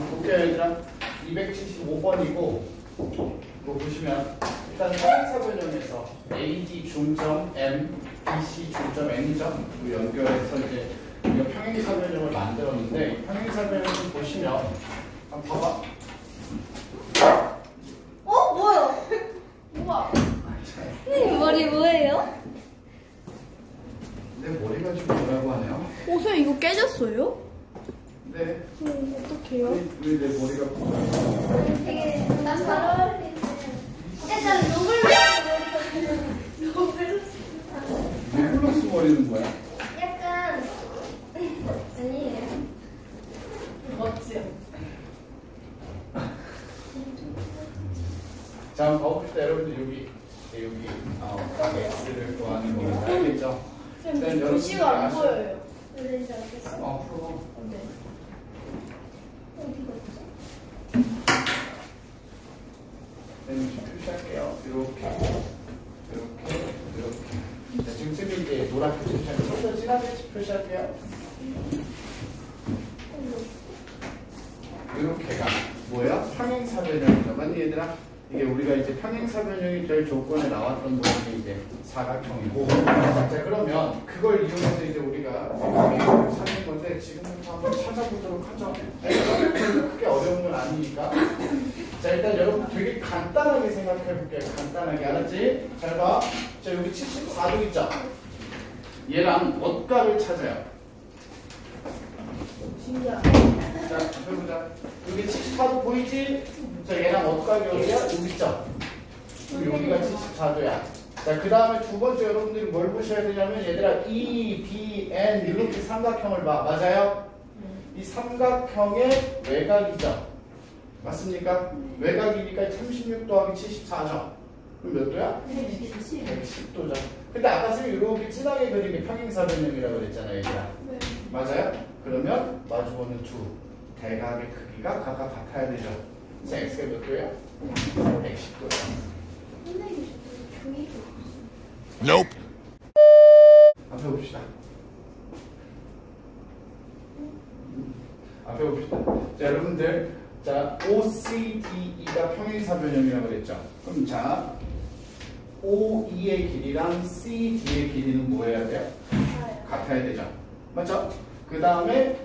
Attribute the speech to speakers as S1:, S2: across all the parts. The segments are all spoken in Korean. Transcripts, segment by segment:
S1: 볼게요, 얘들아. 275번이고, 이거 보시면, 일단 평행사변형에서 AD 중점 M, BC 중점 N점 연결해서 이제 우리가 평행사변형을 만들었는데, 평행사변형을 보시면, 한번 봐봐.
S2: 뭐야? 우와. 선생님 머리 뭐예요?
S1: 내 머리가 좀 뭐라고 하네요.
S2: 선생님 이거 깨졌어요?
S1: 네.
S2: 어떡해요?
S1: 왜 내 머리가
S3: 되게 난 잘 어울리는데 약간
S1: 노블러스 머리는 뭐야?
S3: 약간 아니에요.
S2: 멋지요.
S1: 자, 한번 봐봅시다. 여러분들 여기 X를 구하는 겁니다. 알겠죠?
S2: 선생님 글씨가 안 보여요.
S3: 왠지 알겠어?
S1: 풀어.
S2: 네.
S3: 어디가 있지?
S1: 좀 표시할게요. 이렇게. 자, 지금 쌤이 이제 노랗게 표시할게요. 좀 더 진하게 표시할게요. 이렇게가 뭐야? 평행사변형이죠. 맞니 얘들아? 이게 우리가 이제 평행사변형이 될 조건에 나왔던 부분이 이제 사각형이고, 자 그러면 그걸 이용해서 이제 우리가 비율을 찾는 건데 지금부터 한번 찾아보도록 하죠. 크게 어려운 건 아니니까. 자 일단 여러분 되게 간단하게 생각해 볼게요. 간단하게 알았지? 잘 봐. 자 여기 74도 있죠? 얘랑 어값을 찾아요.
S2: 신기하다.
S1: 자 해보자. 여기 74도 보이지? 자 얘랑 어값이 어디야? 여기 있죠? 그럼 여기가 74도야. 자, 그 다음에 두 번째 여러분들이 뭘 보셔야 되냐면 얘들아 E, B, N 이렇게 삼각형을 봐. 맞아요? 이 삼각형의 외곽이죠. 맞습니까? 외곽이니까 36 더하기 74죠. 그럼 몇 도야? 110도죠. 근데 아까 쌤이 이렇게 진하게 그린 게 평행사변형이라고 그랬잖아요. 얘들아.
S2: 네.
S1: 맞아요? 그러면 마주보는 두 대각의 크기가 각각 같아야 되죠. 자, X가 몇 도예요? 110도예요.
S3: 선생님 교육이
S4: Nope.
S1: 앞에 봅시다. 앞에 봅시다. 자, 여러분들. 자, OCDE가 평행사변형이라고 그랬죠. 그럼 자, OE의 길이랑 CD의 길이는 뭐 해야 돼요? 같아야 되죠. 맞죠? 그 다음에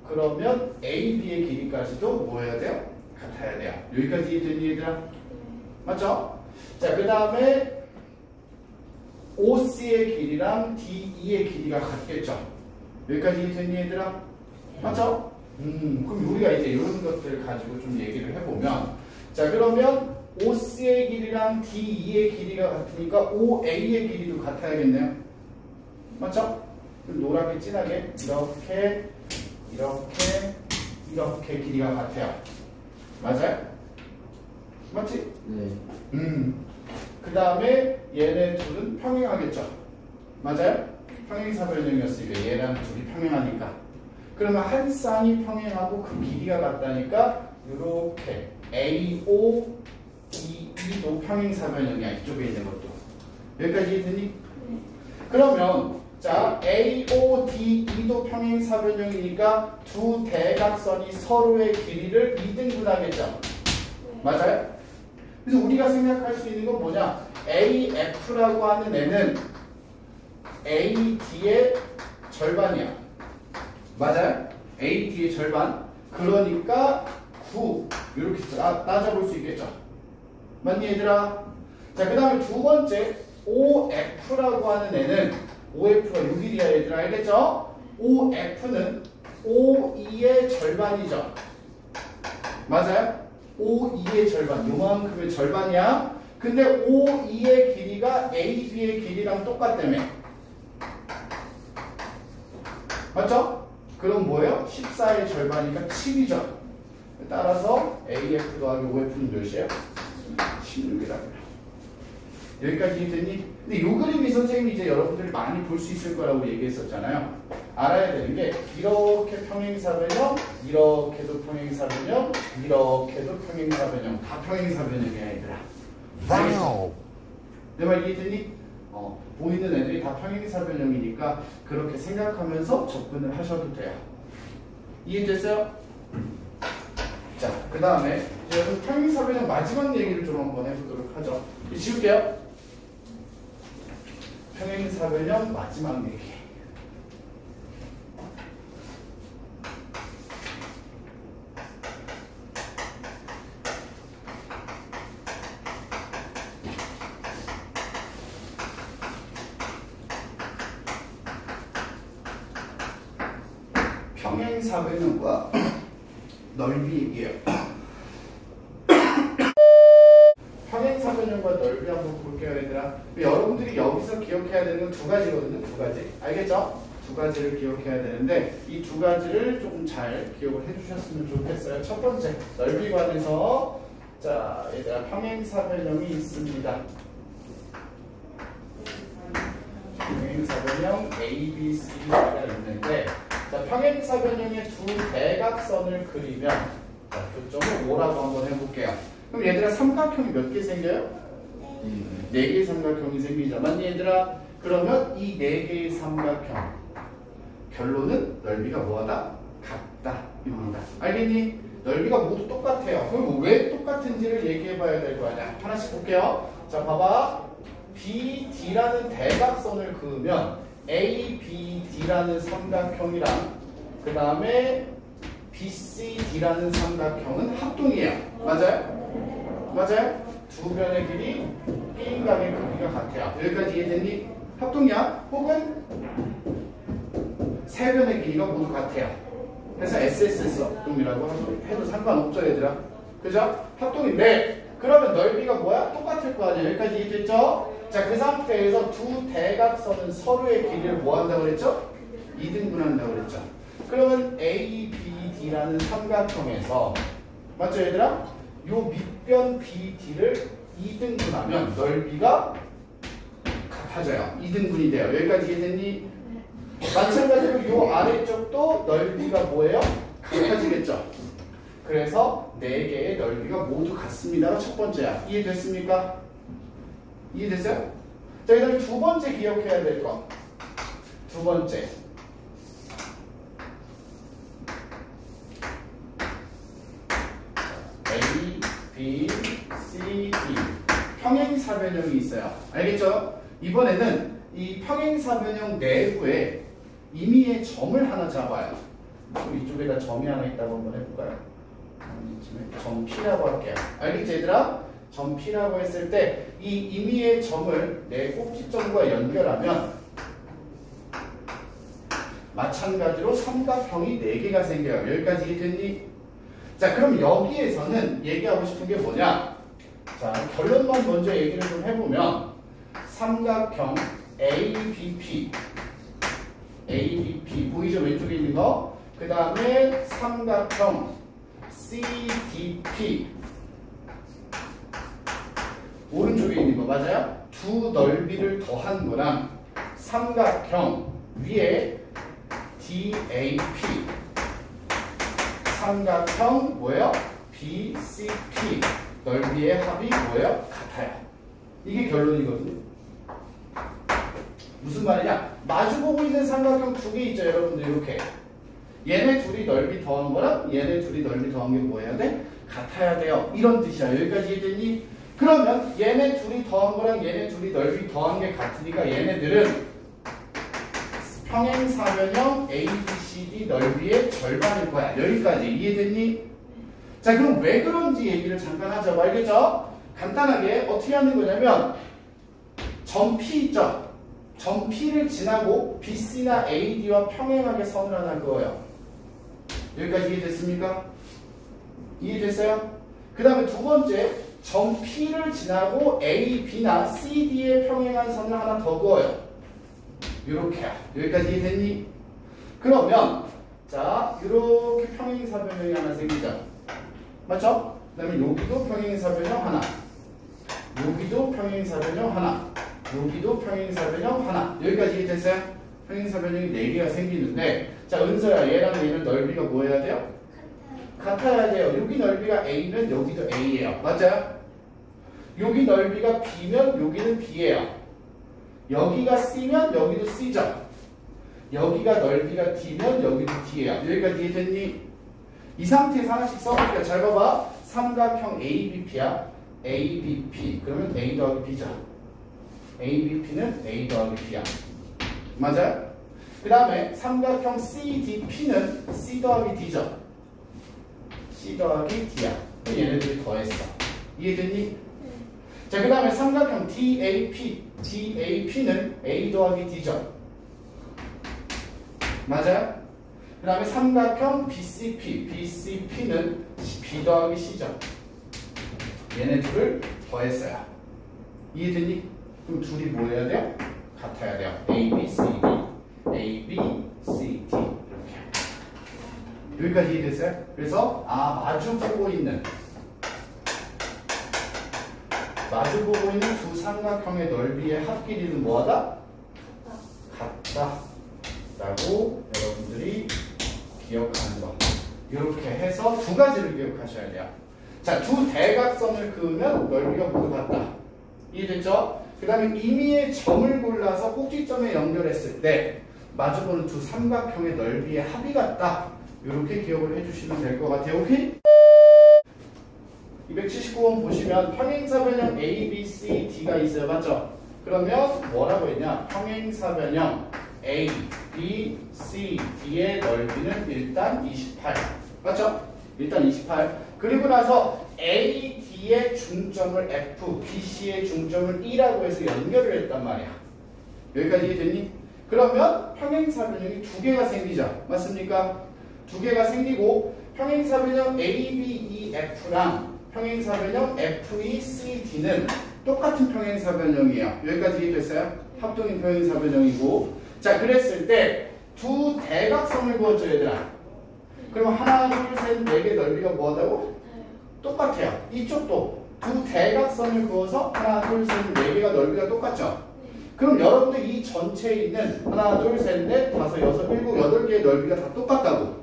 S1: 그러면 AB의 길이까지도 뭐 해야 돼요? 같아야 돼요. 여기까지 되니 얘들아? 맞죠? 자, 그 다음에 OC의 길이랑 DE의 길이가 같겠죠? 여기까지 되니 얘들아? 맞죠? 그럼 우리가 이제 이런 것들을 가지고 좀 얘기를 해보면, 자 그러면 OC의 길이랑 DE의 길이가 같으니까 OA의 길이도 같아야겠네요. 맞죠? 그럼 노랗게 진하게 이렇게 길이가 같아요. 맞아요? 맞지?
S4: 네.
S1: 그 다음에 얘네 둘은 평행하겠죠? 맞아요? 평행사변형이었으니까 얘랑 둘이 평행하니까. 그러면 한 쌍이 평행하고 그 길이가 같다니까 이렇게 AO, DE도 평행사변형이야. 이쪽에 있는 것도. 여기까지 되니? 그러면 자 AO, DE도 평행사변형이니까 두 대각선이 서로의 길이를 2등분하겠죠? 맞아요? 그래서 우리가 생각할 수 있는 건 뭐냐? AF라고 하는 애는 AD의 절반이야. 맞아요? AD의 절반. 그러니까 9 이렇게 따져볼 수 있겠죠? 맞니 얘들아? 자, 그 다음에 두 번째 OF라고 하는 애는 OF가 6일이야 얘들아. 알겠죠? OF는 OE의 절반이죠. 맞아요? OE의 절반. 요만큼의 절반이야. 근데 OE의 길이가 AB의 길이랑 똑같다며. 맞죠? 그럼 뭐예요? 14의 절반이니까 7이죠. 따라서 AF 더하기 OF는 몇이에요? 16이라고요. 여기까지 됐니? 근데 이 그림이 선생님이 이제 여러분들이 많이 볼 수 있을 거라고 얘기했었잖아요. 알아야 되는 게 이렇게 평행사변형, 이렇게도 평행사변형, 이렇게도 평행사변형, 다 평행사변형이야 얘들아.
S4: Wow.
S1: 내 말 이해됐니? 보이는 애들이 다 평행사변형이니까 그렇게 생각하면서 접근을 하셔도 돼요. 이해됐어요? 그 다음에 여러분 평행사변형 마지막 얘기를 좀 한번 해보도록 하죠. 지울게요. 평행사변형 마지막 얘기. 평행사변형과 넓이 얘기예요. 평행사변형과 넓이 한번 볼게요, 얘들아. 여러분들이 여기서 기억해야 되는 건 두 가지거든요, 두 가지. 알겠죠? 두 가지를 기억해야 되는데 이 두 가지를 조금 잘 기억을 해주셨으면 좋겠어요. 첫 번째, 넓이 관해서 자, 얘들아 평행사변형이 있습니다. 평행사변형 A, B, C가 있는데 자, 평행사변형의 두 대각선을 그리면 자, 교점을 O라고 한번 해볼게요. 그럼 얘들아 삼각형이 몇 개 생겨요? 네 개의 삼각형이 생기죠. 맞니 얘들아? 그러면 이 네 개의 삼각형 결론은 넓이가 뭐하다? 같다 입니다. 알겠니? 넓이가 모두 똑같아요. 그럼 왜 똑같은지를 얘기해 봐야 될 거 아니야. 하나씩 볼게요. 자 봐봐. BD라는 대각선을 그으면 ABD라는 삼각형이랑 그 다음에 BCD라는 삼각형은 합동이에요. 맞아요? 맞아요? 두 변의 길이 B인각의 크기가 같아요. 여기까지 이해됐니? 합동이야? 혹은 세 변의 길이가 모두 같아요. 그래서 SSS 합동이라고 해도 상관없죠 얘들아. 그죠? 합동인데 그러면 넓이가 뭐야? 똑같을 거 아니야. 여기까지 이해됐죠? 자, 그 상태에서 두 대각선은 서로의 길이를 뭐 한다고 그랬죠? 2등분한다고 그랬죠. 그러면 ABD라는 삼각형에서 맞죠 얘들아? 요 밑변 BD를 2등분하면 넓이가 같아져요. 2등분이 돼요. 여기까지 이해됐니? 마찬가지로 요 아래쪽도 넓이가 뭐예요? 같아지겠죠. 그래서 네 개의 넓이가 모두 같습니다가 첫 번째야. 이해됐습니까? 이해됐어요? 자, 그 다음에 두 번째 기억해야 될 거. 두 번째. A, B, C, D. 평행사변형이 있어요. 알겠죠? 이번에는 이 평행사변형 내부에 임의의 점을 하나 잡아요. 이쪽에다 점이 하나 있다고 한번 해볼까요? 점 P라고 할게요. 알겠지 얘들아? 점 P라고 했을 때 이 임의의 점을 내 꼭지점과 연결하면 마찬가지로 삼각형이 4개가 생겨요. 여기까지 이해됐니? 자, 그럼 여기에서는 얘기하고 싶은 게 뭐냐? 자, 결론만 먼저 얘기를 좀 해보면 삼각형 ABP 보이죠? 왼쪽에 있는 거. 그 다음에 삼각형 CDP 오른쪽에 있는 거 맞아요? 두 넓이를 더한 거랑 삼각형 위에 DAP 삼각형 뭐예요? BCP 넓이의 합이 뭐예요? 같아요. 이게 결론이거든요. 무슨 말이냐? 마주보고 있는 삼각형 두 개 있죠 여러분들. 이렇게 얘네 둘이 넓이 더한 거랑 얘네 둘이 넓이 더한 게 뭐 해야 돼? 같아야 돼요. 이런 뜻이야. 여기까지 이해됐니? 그러면 얘네 둘이 더한 거랑 얘네 둘이 넓이 더한 게 같으니까 얘네들은 평행사변형 ABCD 넓이의 절반일 거야. 여기까지 이해됐니? 자, 그럼 왜 그런지 얘기를 잠깐 하자고. 알겠죠? 간단하게 어떻게 하는 거냐면 점 P 있죠? 점 P를 지나고 BC나 AD와 평행하게 선을 하나 그어요. 여기까지 이해됐습니까? 이해됐어요? 그 다음에 두 번째 점 P를 지나고 A, B나 C, D에 평행한 선을 하나 더 그어요. 이렇게. 여기까지 이해됐니? 그러면 자, 이렇게 평행사변형이 하나 생기죠. 맞죠? 그 다음에 여기도 평행사변형 하나, 여기도 평행사변형 하나, 여기도 평행사변형 하나. 여기까지 이해됐어요? 평행사변형이 4개가 생기는데 자, 은서야 얘랑 얘는 넓이가 뭐 해야 돼요? 같아야 돼요. 여기 넓이가 A면 여기도 A예요. 맞아요? 여기 넓이가 B면 여기는 B예요. 여기가 C면 여기도 C죠. 여기가 넓이가 D면 여기도 D예요. 여기까지 이해됐니? 이 상태에서 하나씩 써볼게요. 잘 봐봐. 삼각형 ABP야. ABP. 그러면 A 더하기 B죠. ABP는 A 더하기 B야. 맞아요? 그 다음에 삼각형 CDP는 C 더하기 D죠. C 더하기 D야. 얘네들이 더했어. 이해됐니? 자, 그 다음에 삼각형 DAP는 A 더하기 D죠. 맞아요? 그 다음에 삼각형 BCP는 B 더하기 C죠. 얘네 둘을 더했어요. 이해됐니? 그럼 둘이 뭐 해야 돼요? 같아야 돼요. A, B, C, D. A, B, C, D. 이렇게. 여기까지 이해됐어요? 그래서 마주보고 있는 두 삼각형의 넓이의 합길이는 뭐하다? 같다. 라고 여러분들이 기억하는 거. 이렇게 해서 두 가지를 기억하셔야 돼요. 자, 두 대각선을 그으면 넓이가 모두 같다. 이해됐죠? 그 다음에 임의의 점을 골라서 꼭지점에 연결했을 때 마주보는 두 삼각형의 넓이의 합이 같다. 이렇게 기억을 해주시면 될 것 같아요. 오케이? 279번 보시면 평행사변형 A, B, C, D가 있어요. 맞죠? 그러면 뭐라고 했냐? 평행사변형 A, B, C, D의 넓이는 일단 28. 맞죠? 일단 28. 그리고 나서 A, D의 중점을 F, B, C의 중점을 E라고 해서 연결을 했단 말이야. 여기까지 이해됐니? 그러면 평행사변형이 두 개가 생기죠. 맞습니까? 두 개가 생기고 평행사변형 A, B, E, F랑 평행사변형 F, E, C, D는 똑같은 평행사변형이에요. 여기까지 이해됐어요? 합동인 평행사변형이고. 자, 그랬을 때 두 대각선을 그었죠, 얘들아. 그럼 하나, 둘, 셋, 네 개 넓이가 뭐하다고? 똑같아요. 이쪽도 두 대각선을 그어서 하나, 둘, 셋, 네 개가 넓이가 똑같죠? 그럼 여러분들 이 전체에 있는 하나, 둘, 셋, 넷, 다섯, 여섯, 일곱, 여덟 개의 넓이가 다 똑같다고.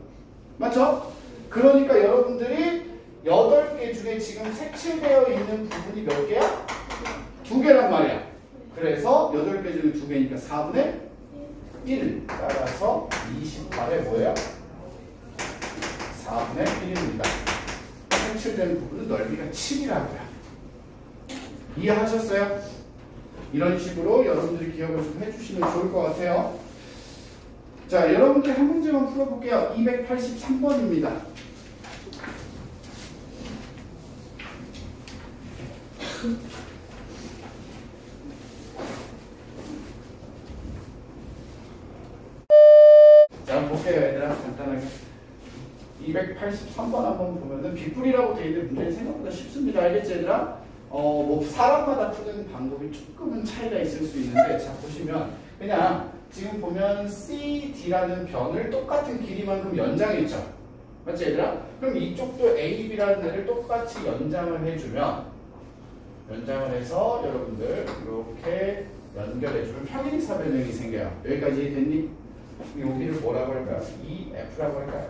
S1: 맞죠? 그러니까 여러분들이 8개 중에 지금 색칠되어 있는 부분이 몇 개야? 2개란 말이야. 그래서 8개 중에 2개니까 4분의 1. 따라서 28에 뭐예요? 4분의 1입니다. 색칠된 부분은 넓이가 7이라고요. 이해하셨어요? 이런 식으로 여러분들이 기억을 좀 해주시면 좋을 것 같아요. 자, 여러분들 한 문제만 풀어볼게요. 283번입니다. 자, 볼게요, 얘들아. 간단하게. 283번 한번 보면은 빗불이라고 되어 있는 문제는 생각보다 쉽습니다. 알겠지, 얘들아? 뭐 사람마다 푸는 방법이 조금은 차이가 있을 수 있는데, 자, 보시면 그냥 지금 보면 CD라는 변을 똑같은 길이만큼 연장했죠. 맞지, 얘들아? 그럼 이쪽도 AB라는 애를 똑같이 연장을 해주면, 연장을 해서 여러분들 이렇게 연결해주면 평행사변형이 생겨요. 여기까지 됐니? 여기를 뭐라고 할까요? EF라고 할까요?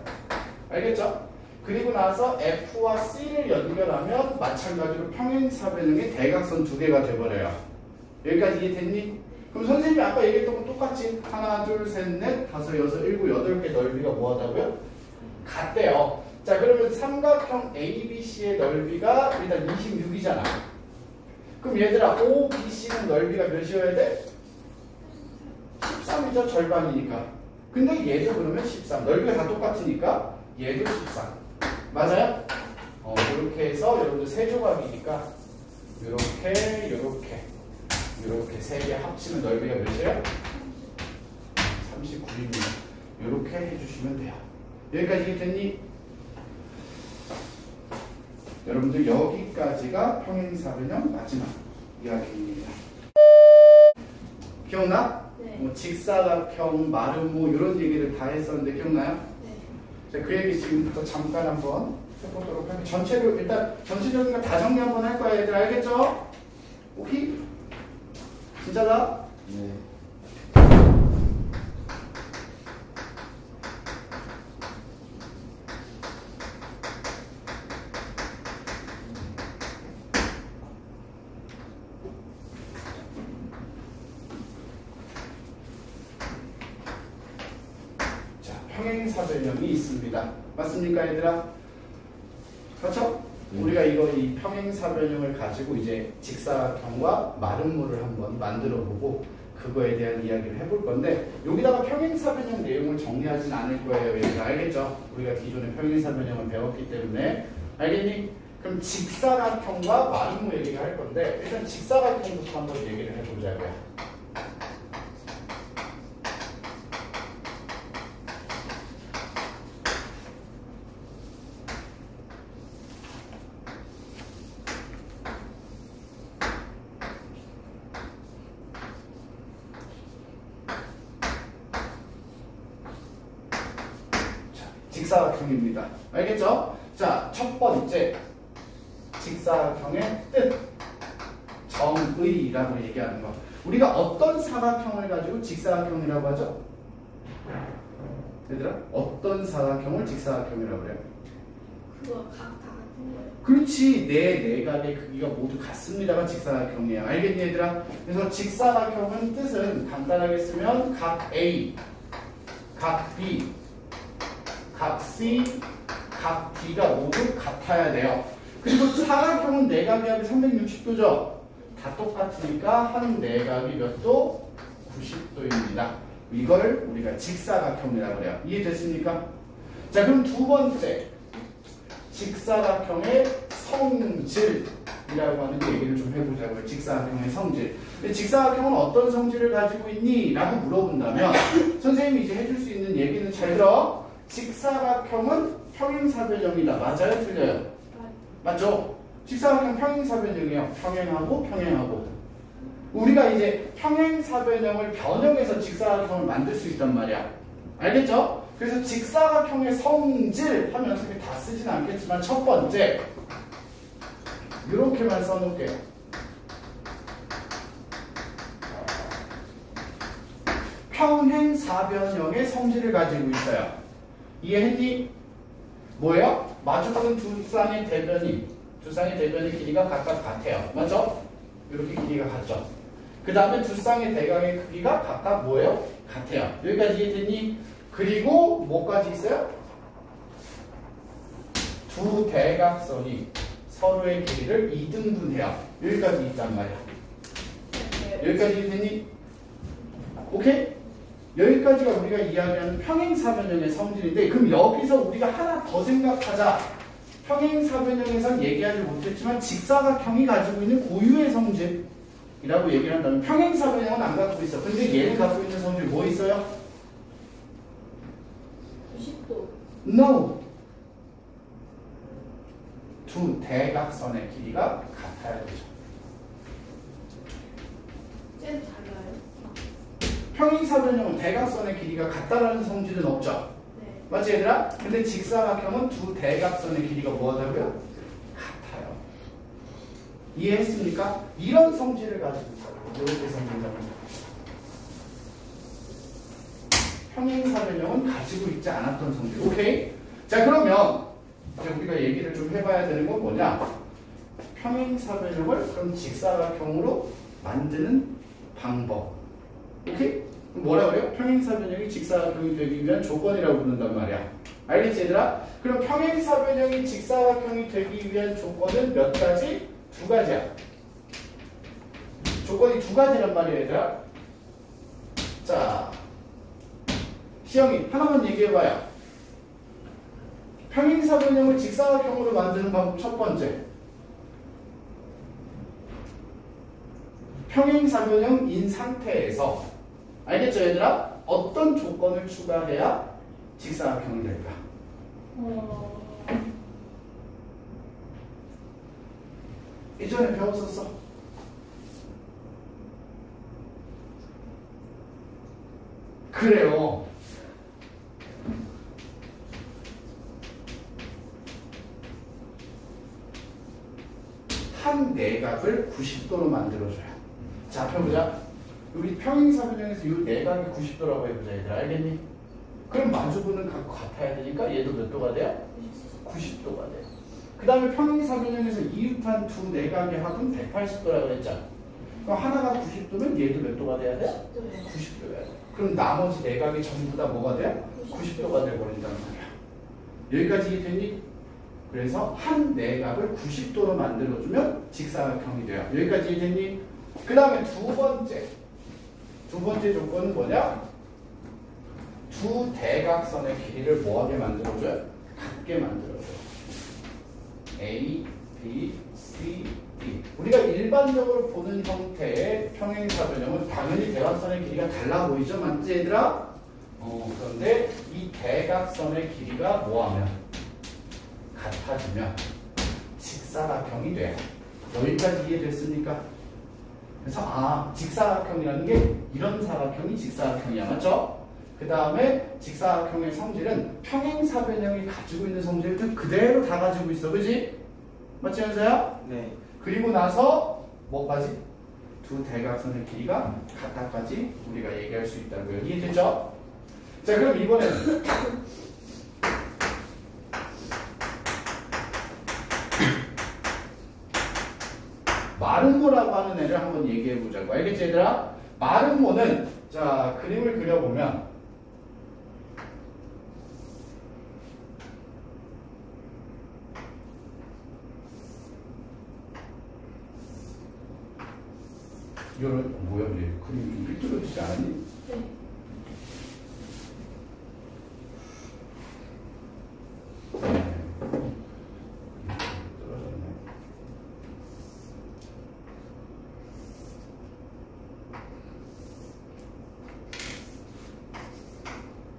S1: 알겠죠? 그리고 나서 F와 C를 연결하면 마찬가지로 평행사변형의 대각선 2개가 돼버려요. 여기까지 이해됐니? 그럼 선생님이 아까 얘기했던 건 똑같이 하나, 둘, 셋, 넷, 다섯, 여섯, 일곱, 8개 넓이가 뭐하다고요? 같대요. 자, 그러면 삼각형 ABC의 넓이가 일단 26이잖아. 그럼 얘들아 OBC는 넓이가 몇이어야 돼? 13이죠. 절반이니까. 근데 얘도 그러면 13. 넓이가 다 똑같으니까 얘도 13. 맞아요? 이렇게 해서 여러분들 세 조각이니까 이렇게 세 개 합치면 넓이가 몇이에요? 39입니다. 이렇게 해주시면 돼요. 여기까지 됐니? 여러분들 여기까지가 평행사변형 마지막 이야기입니다. 기억나?
S2: 네.
S1: 뭐 직사각형, 마름모 이런 얘기를 다 했었는데 기억나요?
S2: 네.
S1: 자, 그 얘기 지금부터 잠깐 한번 해보도록 할게요. 전체적인 거 다 정리 한번 할 거야, 얘들. 알겠죠? 오케이? 진짜다?
S4: 네.
S1: 자, 평행사변형이 있습니다. 맞습니까, 얘들아? 그렇죠? 우리가 이 평행사변형을 가지고 이제 직사각형과 마름모를 한번 만들어보고 그거에 대한 이야기를 해볼 건데 여기다가 평행사변형 내용을 정리하진 않을 거예요. 얘들아, 알겠죠? 우리가 기존에 평행사변형을 배웠기 때문에 알겠니? 그럼 직사각형과 마름모 얘기를 할 건데 일단 직사각형부터 한번 얘기를 해보자고요. 직사각형입니다. 알겠죠? 자, 첫 번째 직사각형의 뜻 정의라고 얘기하는 거. 우리가 어떤 사각형을 가지고 직사각형이라고 하죠? 얘들아, 어떤 사각형을 직사각형이라고 그래요?
S2: 그거 각 다 같은 거예요.
S1: 그렇지. 네 내각의 크기가 모두 같습니다가 직사각형이에요. 알겠니 얘들아? 그래서 직사각형은 뜻은 간단하게 쓰면 각 A, 각 B, 각 C, 각 D가 모두 같아야 돼요. 그리고 사각형은 내각이 합이 360도죠. 다 똑같으니까 한 내각이 몇 도? 90도입니다. 이걸 우리가 직사각형이라고 해요. 이해됐습니까? 자, 그럼 두 번째 직사각형의 성질이라고 하는 얘기를 좀 해보자고요. 직사각형의 성질. 직사각형은 어떤 성질을 가지고 있니? 라고 물어본다면 선생님이 이제 해줄 수 있는 얘기는 잘 들어. 직사각형은 평행사변형이다. 맞아요? 틀려요? 맞죠? 직사각형 평행사변형이에요. 평행하고 평행하고. 우리가 이제 평행사변형을 변형해서 직사각형을 만들 수 있단 말이야. 알겠죠? 그래서 직사각형의 성질 하면 어차피 다 쓰진 않겠지만 첫 번째 이렇게만 써놓을게요. 평행사변형의 성질을 가지고 있어요. 이해했니? 뭐예요? 마주보는 두 쌍의 대변의 길이가 각각 같아요. 맞죠? 이렇게 길이가 같죠? 그 다음에 두 쌍의 대각의 크기가 각각 뭐예요? 같아요. 여기까지 이해됐니? 그리고 뭐까지 있어요? 두 대각선이 서로의 길이를 2등분해요. 여기까지 있단 말이야. 여기까지 이해됐니? 오케이? 여기까지가 우리가 이야기하는 평행사변형의 성질인데 그럼 여기서 우리가 하나 더 생각하자. 평행사변형에선 얘기하지 못했지만 직사각형이 가지고 있는 고유의 성질이라고 얘기를 한다면 평행사변형은 안 갖고 있어. 근데 얘는 갖고 있는 성질 뭐 있어요?
S2: 90도.
S1: No. 두 대각선의 길이가 같아야 되죠.
S2: 쟤는 달라요?
S1: 평행사변형은 대각선의 길이가 같다라는 성질은 없죠.
S2: 네.
S1: 맞지 얘들아? 근데 직사각형은 두 대각선의 길이가 뭐하다고요? 같아요. 이해했습니까? 이런 성질을 가지고 있어요. 이렇게 성질입니다. 평행사변형은 가지고 있지 않았던 성질. 오케이? 자, 그러면 이제 우리가 얘기를 좀 해봐야 되는 건 뭐냐? 평행사변형을 그럼 직사각형으로 만드는 방법. 오케이? 뭐라 그래요? 평행사변형이 직사각형이 되기 위한 조건이라고 부른단 말이야. 알겠지 얘들아? 그럼 평행사변형이 직사각형이 되기 위한 조건은 몇 가지? 두 가지야. 조건이 두 가지란 말이야 얘들아. 자, 시영이 하나만 얘기해봐요. 평행사변형을 직사각형으로 만드는 방법 첫 번째. 평행사변형인 상태에서 알겠죠 얘들아? 어떤 조건을 추가해야 직사각형이 될까? 예전에 배웠었어. 그래요. 한 내각을 90도로 만들어줘요. 자, 펴보자. 여기 평행사변형에서 이 내각이 90도라고 해보자. 얘들 알겠니? 그럼 마주보는 각도 같아야 되니까 얘도 몇 도가 돼요? 90도가 돼요. 그 다음에 평행사변형에서 이웃한 두 내각의 합은 180도라고 했잖아. 그럼 하나가 90도면 얘도 몇 도가 돼야 돼?
S2: 네.
S1: 90도야 돼. 그럼 나머지 내각이 전부 다 뭐가 돼? 90도가 돼버린다는 말이야. 여기까지 이해됐니? 그래서 한 내각을 90도로 만들어주면 직사각형이 돼요. 여기까지 이해됐니? 그 다음에 두 번째 조건은 뭐냐? 두 대각선의 길이를 뭐하게 만들어줘요? 같게 만들어줘요. A, B, C, D. 우리가 일반적으로 보는 형태의 평행사변형은 당연히 대각선의 길이가 달라 보이죠? 맞지 얘들아? 그런데 이 대각선의 길이가 뭐하면? 같아지면 직사각형이 돼요. 여기까지 이해됐습니까? 그래서 직사각형이라는 게 이런 사각형이 직사각형이야. 맞죠? 그 다음에 직사각형의 성질은 평행사변형이 가지고 있는 성질들 그대로 다 가지고 있어. 그지? 맞지 현서야?
S5: 네.
S1: 그리고 나서 뭐까지? 두 대각선의 길이가 같다까지 우리가 얘기할 수 있다고요. 이해됐죠? 자 그럼 이번에는 마름모라고 하는 애를 한번 얘기해 보자고. 알겠지 얘들아? 마름모는 자 그림을 그려보면 이거는 뭐야 얘 그림이 좀 삐뚤어지지 않았니?
S2: 네.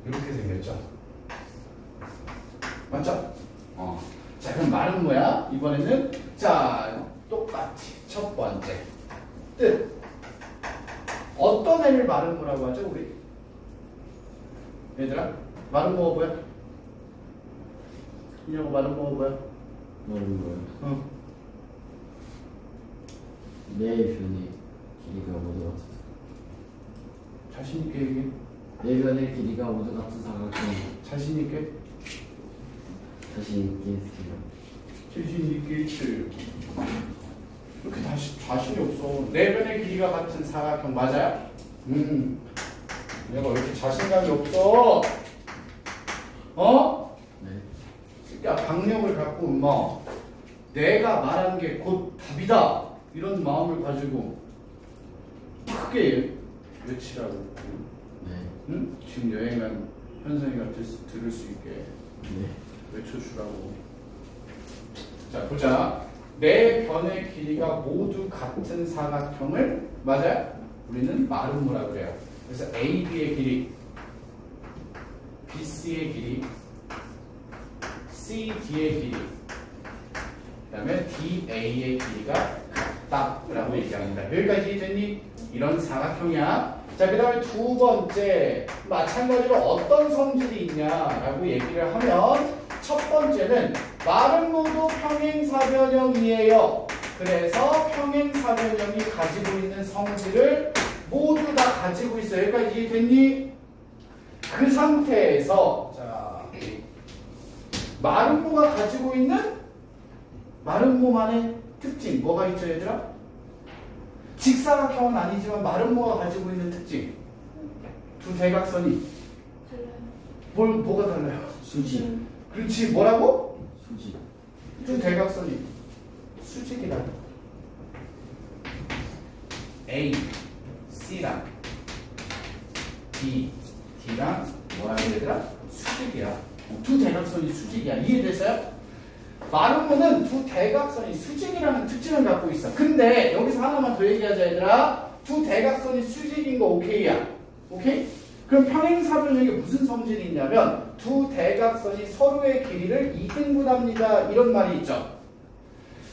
S1: 이렇게 생겼죠? 맞죠? 자 그럼 말은 뭐야? 이번에는 자 똑같이 첫 번째 뜻 어떤 애를 말은 뭐라고 하죠 우리? 얘들아 말은 뭐가 뭐야? 이냐고 말은 뭐가 뭐야?
S5: 말은 뭐야?
S1: 응.
S5: 내 변의 길이가 모두 같은
S1: 자신 있게 얘기해.
S5: 내 변의 길이가 모두 같은 사각형.
S1: 자신 있게.
S5: 자신 있게 했어요.
S1: 자신 있게 있어요. 이렇게 자신이 없어. 네 변의 길이가 같은 사각형 맞아요? 내가 왜 이렇게 자신감이 없어?
S5: 네.
S1: 야 강력을 갖고 뭐 내가 말한 게 곧 답이다 이런 마음을 가지고 크게 외치라고.
S5: 네.
S1: 응? 지금 여행 간 현성이가 들을 수 있게
S5: 네.
S1: 외쳐주라고. 자 보자. 네 변의 길이가 모두 같은 사각형을 맞아요? 우리는 마름모라 그래요. 그래서 AB의 길이, BC의 길이, CD의 길이, 그 다음에 DA의 길이가 같다라고 얘기합니다. 여기까지 됐니? 이런 사각형이야. 자, 그 다음에 두 번째, 마찬가지로 어떤 성질이 있냐라고 얘기를 하면 첫 번째는 마름모도 평행사변형이에요. 그래서 평행사변형이 가지고 있는 성질을 모두 다 가지고 있어요. 여기까지 이해됐니? 그 상태에서 자 마름모가 가지고 있는 마름모만의 특징 뭐가 있죠 얘들아? 직사각형은 아니지만 마름모가 가지고 있는 특징 두 대각선이
S2: 달라요.
S1: 뭐가 달라요?
S5: 수직.
S1: 그렇지 뭐라고?
S5: 수직.
S1: 두 대각선이 수직이다. A, C랑 B, D랑 뭐야 얘들아? 수직이야. 두 대각선이 수직이야. 이해됐어요? 마름모는 두 대각선이 수직이라는 특징을 갖고 있어. 근데 여기서 하나만 더 얘기하자 얘들아. 두 대각선이 수직인 거 오케이야. 오케이? 그럼 평행사변형에 무슨 성질이 있냐면 두 대각선이 서로의 길이를 이등분합니다. 이런 말이 있죠.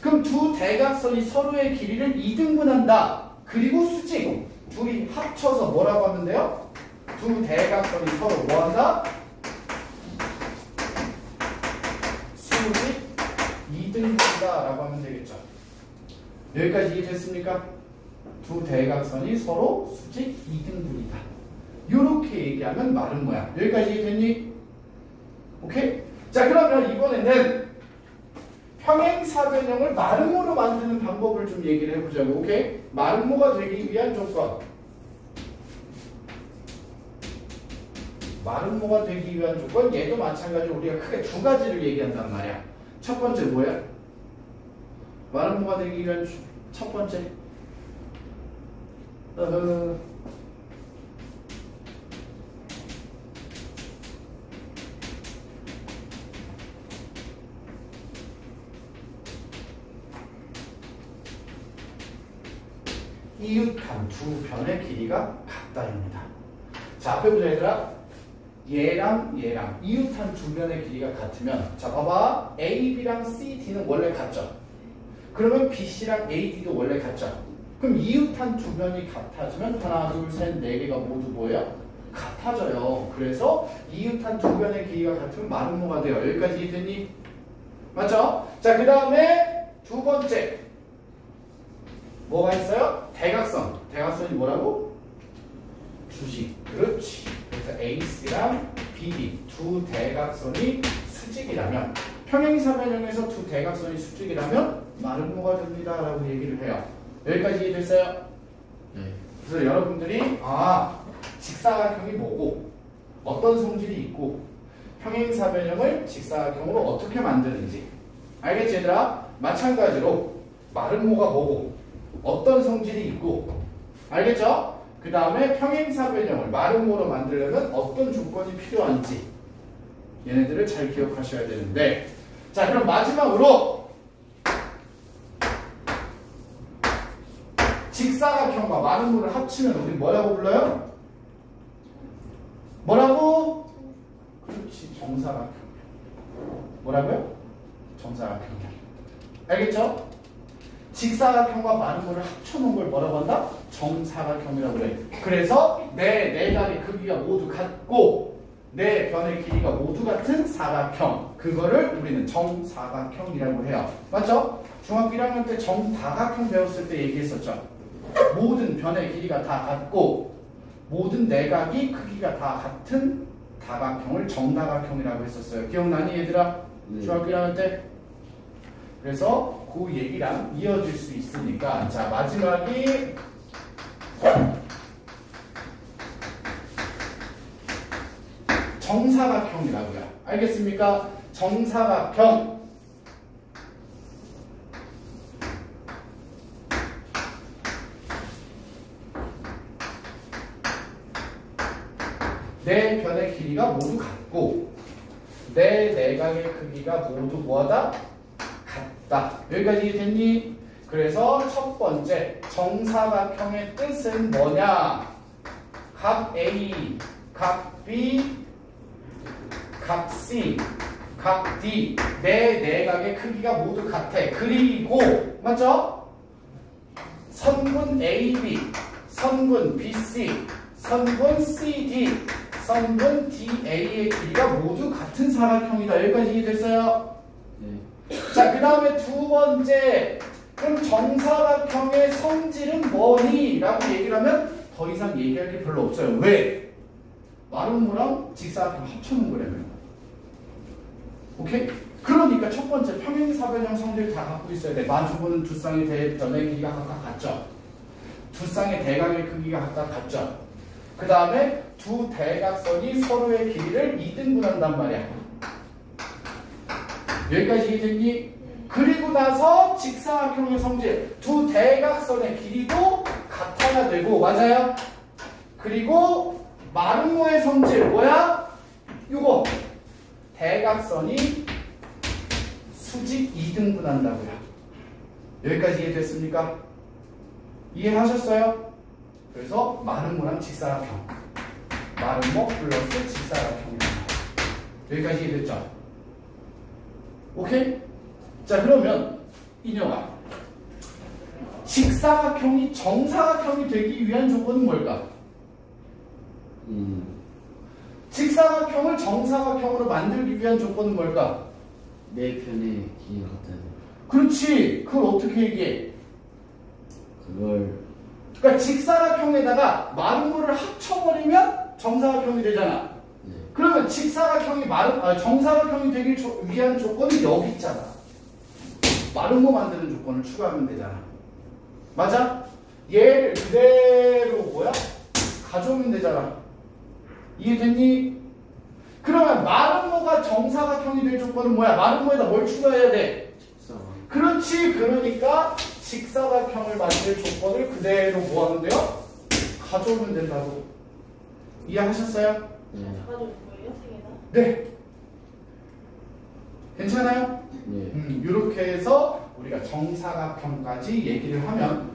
S1: 그럼 두 대각선이 서로의 길이를 이등분한다. 그리고 수직. 둘이 합쳐서 뭐라고 하면 돼요? 두 대각선이 서로 뭐한다? 수직 이등분이다 라고 하면 되겠죠. 여기까지 이해됐습니까? 두 대각선이 서로 수직 이등분이다. 이렇게 얘기하면 말은 뭐야? 여기까지 이해됐니? 오케이? 자 그러면 이번에는 평행사변형을 마름모로 만드는 방법을 좀 얘기를 해보자고. 오케이? 마름모가 되기 위한 조건. 마름모가 되기 위한 조건, 얘도 마찬가지로 우리가 크게 두 가지를 얘기한단 말이야. 첫 번째 뭐야? 마름모가 되기 위한 첫 번째. 이웃한 두 변의 길이가 같다입니다. 자, 앞에 보자 얘들아. 얘랑 얘랑 이웃한 두 변의 길이가 같으면, 자 봐봐, AB랑 CD는 원래 같죠? 그러면 BC랑 AD도 원래 같죠? 그럼 이웃한 두 변이 같아지면 하나, 둘, 셋, 네 개가 모두 뭐예요? 같아져요. 그래서 이웃한 두 변의 길이가 같으면 마름모가 돼요. 여기까지 이해됐니? 맞죠? 자, 그 다음에 두 번째 뭐가 있어요? 대각선. 대각선이 뭐라고? 수직. 그렇지. 그래서 AC랑 BD 두 대각선이 수직이라면, 평행사변형에서 두 대각선이 수직이라면 마름모가 됩니다 라고 얘기를 해요. 여기까지 이해됐어요?
S5: 네.
S1: 그래서 여러분들이 직사각형이 뭐고 어떤 성질이 있고 평행사변형을 직사각형으로 어떻게 만드는지 알겠지 얘들아? 마찬가지로 마름모가 뭐고 어떤 성질이 있고, 알겠죠? 그 다음에 평행사변형을 마름모로 만들려면 어떤 조건이 필요한지 얘네들을 잘 기억하셔야 되는데, 자 그럼 마지막으로 직사각형과 마름모를 합치면 우리 뭐라고 불러요? 뭐라고? 그렇지, 정사각형. 뭐라고요? 정사각형. 알겠죠? 직사각형과 마름모를 합쳐놓은 걸 뭐라고 한다? 정사각형이라고 그래. 그래서 내 내각의 크기가 모두 같고 내 변의 길이가 모두 같은 사각형, 그거를 우리는 정사각형이라고 해요. 맞죠? 중학교 1학년 때 정다각형 배웠을 때 얘기했었죠. 모든 변의 길이가 다 같고 모든 내각이 크기가 다 같은 다각형을 정다각형이라고 했었어요. 기억나니 얘들아?
S5: 네.
S1: 중학교 1학년 때? 그래서 그 얘기랑 이어질 수 있으니까, 자 마지막이 정사각형이라고요. 알겠습니까? 정사각형. 내 변의 길이가 모두 같고 내 내각의 크기가 모두 뭐하다? 같다. 여기까지 됐니? 그래서 첫 번째 정사각형의 뜻은 뭐냐? 각 A, 각 B, 각 C, 각 D 내 내각의 크기가 모두 같아. 그리고 맞죠? 선분 AB, 선분 BC, 선분 CD, 선분 DA의 길이가 모두 같은 사각형이다. 여기까지 이해됐어요?
S5: 네.
S1: 자, 그 다음에 두 번째, 그럼 정사각형의 성질은 뭐니? 라고 얘기를 하면 더 이상 얘기할 게 별로 없어요. 왜? 마름모랑 직사각형 합쳐놓은 거라면. 오케이? 그러니까 첫 번째 평행사변형 성질 다 갖고 있어야 돼. 마주보는 두 쌍의 대변의 길이가 각각 같죠? 두 쌍의 대각의 크기가 각각 같죠? 그 다음에 두 대각선이 서로의 길이를 2등분한단 말이야. 여기까지 이해됐니? 그리고 나서 직사각형의 성질, 두 대각선의 길이도 같아야 되고, 맞아요? 그리고 마름모의 성질 뭐야? 이거 대각선이 수직 2등분한다고요. 여기까지 이해됐습니까? 이해하셨어요? 그래서 마름모랑 직사각형, 마름모 플러스 직사각형입니다. 여기까지 이해됐죠? 오케이? 자 그러면 인형아, 직사각형이 정사각형이 되기 위한 조건은 뭘까? 직사각형을 정사각형으로 만들기 위한 조건은 뭘까?
S5: 내 편의 길이가 같아야 돼.
S1: 그렇지. 그걸 어떻게 얘기해? 그러니까 직사각형에다가 마름모를 합쳐버리면 정사각형이 되잖아.
S5: 네.
S1: 그러면 직사각형이 정사각형이 되기 위한 조건이 여기 있잖아. 마름모 만드는 조건을 추가하면 되잖아. 맞아? 얘를 그대로 뭐야? 가져오면 되잖아. 이해됐니? 그러면 마름모가 정사각형이 될 조건은 뭐야? 마름모에다 뭘 추가해야 돼?
S5: 직사각.
S1: 그렇지. 그러니까 직사각형을 만들 조건을 그대로 뭐 하는데요? 가져오면 된다고. 이해하셨어요?
S5: 네.
S2: 가져올 거예요? 세 개나?
S1: 네. 괜찮아요?
S5: 네.
S1: 이렇게 해서 우리가 정사각형까지 얘기를 하면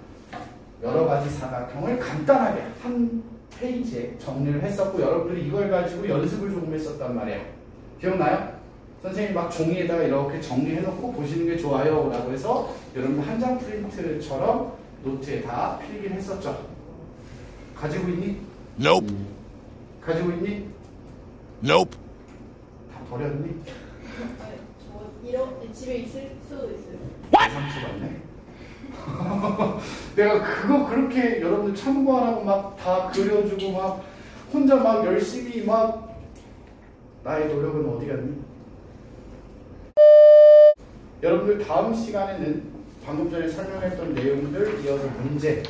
S1: 여러 가지 사각형을 간단하게 한 페이지에 정리를 했었고 여러분들이 이걸 가지고 연습을 조금 했었단 말이에요. 기억나요? 선생님이 막 종이에다가 이렇게 정리해놓고 보시는 게 좋아요 라고 해서 여러분들 한 장 프린트처럼 노트에 다 필기를 했었죠. 가지고 있니?
S4: Nope.
S1: 가지고 있니?
S4: Nope.
S1: 다 버렸니?
S2: 네, 저 이런 집에 있을 수도 있어요.
S1: 상처 받네. 내가 그거 그렇게 여러분들 참고하라고 막 다 그려주고 막 혼자 막 열심히 막 나의 노력은 어디 갔니? 여러분들 다음 시간에는 방금 전에 설명했던 내용들 이어서 문제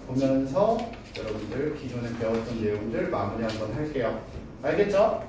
S1: 보면서 여러분들 기존에 배웠던 내용들 마무리 한번 할게요. 알겠죠?